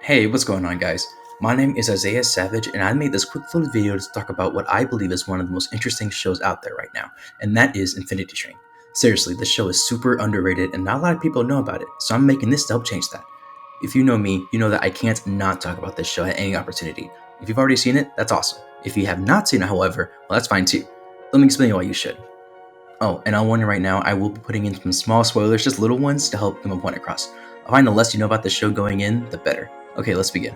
Hey, what's going on, guys? My name is Isaiah Savage, and I made this quick little video to talk about what I believe is one of the most interesting shows out there right now, and that is Infinity Train. Seriously, this show is super underrated, and not a lot of people know about it, so I'm making this to help change that. If you know me, you know that I can't not talk about this show at any opportunity. If you've already seen it, that's awesome. If you have not seen it, however, well, that's fine too. Let me explain why you should. Oh, and I'll warn you right now, I will be putting in some small spoilers, just little ones, to help get my point across. I find the less you know about the show going in, the better. Okay, let's begin.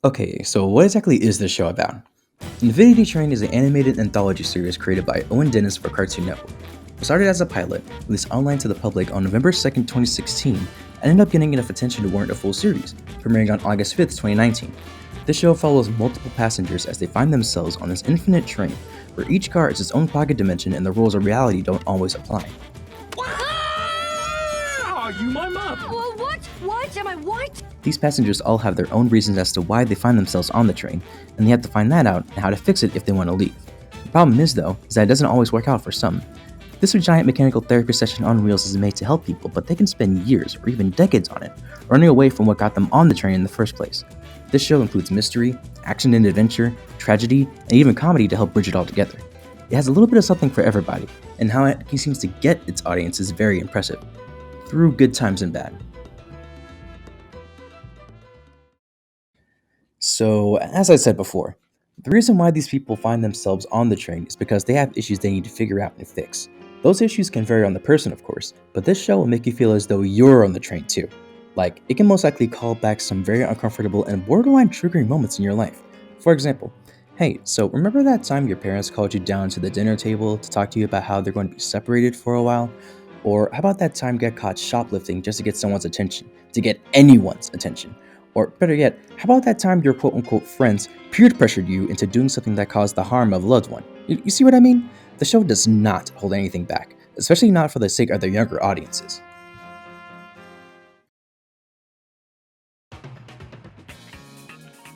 Okay, so what exactly is this show about? Infinity Train is an animated anthology series created by Owen Dennis for Cartoon Network. It started as a pilot, released online to the public on November 2nd, 2016, and ended up getting enough attention to warrant a full series, premiering on August 5th, 2019. This show follows multiple passengers as they find themselves on this infinite train, where each car is its own pocket dimension and the rules of reality don't always apply. Are you my mom? Well, what? What? Am I what? These passengers all have their own reasons as to why they find themselves on the train, and they have to find that out and how to fix it if they want to leave. The problem is, though, is that it doesn't always work out for some. This giant mechanical therapy session on wheels is made to help people, but they can spend years or even decades on it, running away from what got them on the train in the first place. This show includes mystery, action and adventure, tragedy, and even comedy to help bridge it all together. It has a little bit of something for everybody, and how it seems to get its audience is very impressive, through good times and bad. So, as I said before, the reason why these people find themselves on the train is because they have issues they need to figure out and fix. Those issues can vary on the person, of course, but this show will make you feel as though you're on the train too. Like, it can most likely call back some very uncomfortable and borderline triggering moments in your life. For example, hey, so remember that time your parents called you down to the dinner table to talk to you about how they're going to be separated for a while? Or how about that time you got caught shoplifting just to get someone's attention, to get anyone's attention? Or better yet, how about that time your quote unquote friends peer pressured you into doing something that caused the harm of a loved one? You see what I mean? The show does not hold anything back, especially not for the sake of their younger audiences.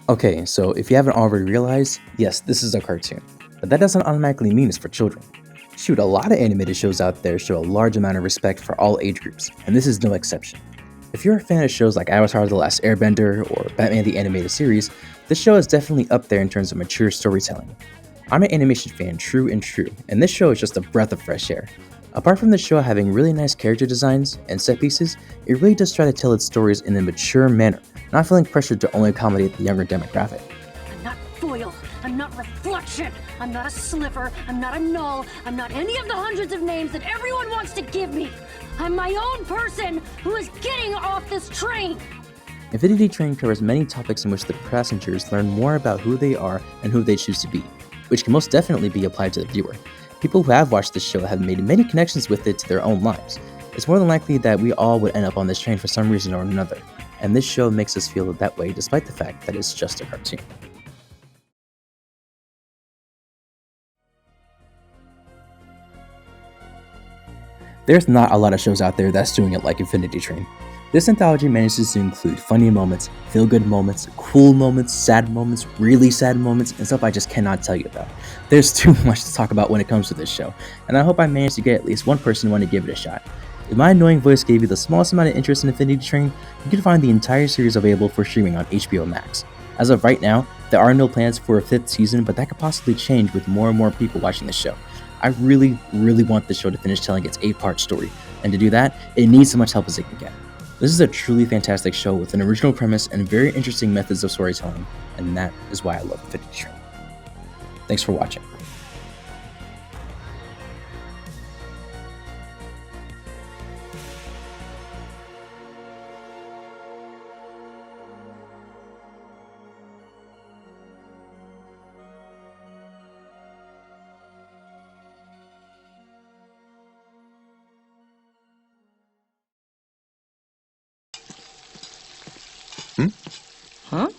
Okay, so if you haven't already realized, yes, this is a cartoon, but that doesn't automatically mean it's for children. Shoot, a lot of animated shows out there show a large amount of respect for all age groups, and this is no exception. If you're a fan of shows like Avatar: The Last Airbender or Batman the Animated Series, this show is definitely up there in terms of mature storytelling. I'm an animation fan true and true, and this show is just a breath of fresh air. Apart from the show having really nice character designs and set pieces, it really does try to tell its stories in a mature manner, not feeling pressured to only accommodate the younger demographic. I'm not foil. I'm not reflection. I'm not a sliver. I'm not a null. I'm not any of the hundreds of names that everyone wants to give me. I'm my own person who is getting off this train. Infinity Train covers many topics in which the passengers learn more about who they are and who they choose to be, which can most definitely be applied to the viewer. People who have watched this show have made many connections with it to their own lives. It's more than likely that we all would end up on this train for some reason or another, and this show makes us feel that way despite the fact that it's just a cartoon. There's not a lot of shows out there that's doing it like Infinity Train. This anthology manages to include funny moments, feel-good moments, cool moments, sad moments, really sad moments, and stuff I just cannot tell you about. There's too much to talk about when it comes to this show, and I hope I managed to get at least one person to want to give it a shot. If my annoying voice gave you the smallest amount of interest in Infinity Train, you can find the entire series available for streaming on HBO Max. As of right now, there are no plans for a 5th season, but that could possibly change with more and more people watching the show. I really want the show to finish telling its 8-part story, and to do that, it needs as much help as it can get. This is a truly fantastic show with an original premise and very interesting methods of storytelling, and that is why I love Infinity Train. Thanks for watching. Huh?